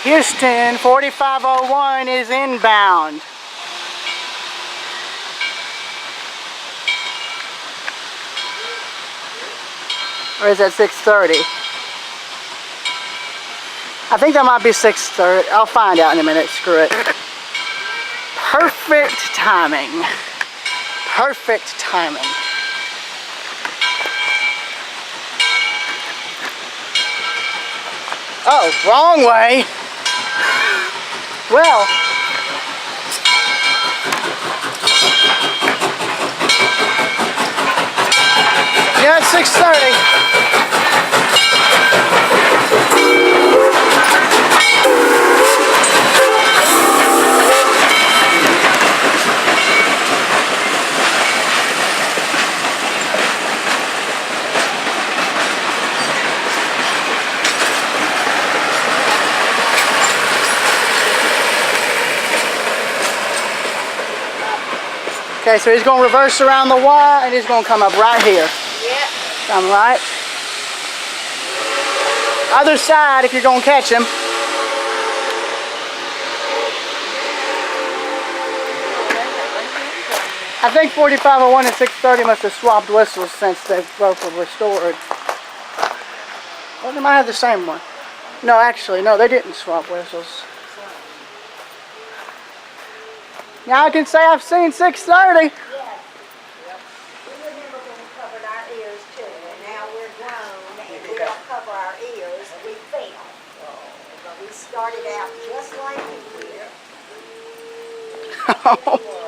Houston, 4501 is inbound. Or is that 6:30? I think that might be 6:30. I'll find out in a minute. Screw it. Perfect timing. Perfect timing. Oh, wrong way. Well. Yeah, it's 6:30. Okay, so he's going to reverse around the Y and he's going to come up right here. Yep. Come right. Other side if you're going to catch him. I think 4501 and 6:30 must have swapped whistles since they both were restored. Well, they might have the same one. No, actually, no, they didn't swap whistles. Now I can say I've seen 6:30. Yes. We remember when we covered our ears too, and now we're grown and we don't cover our ears, we fail. But we started out just like you did.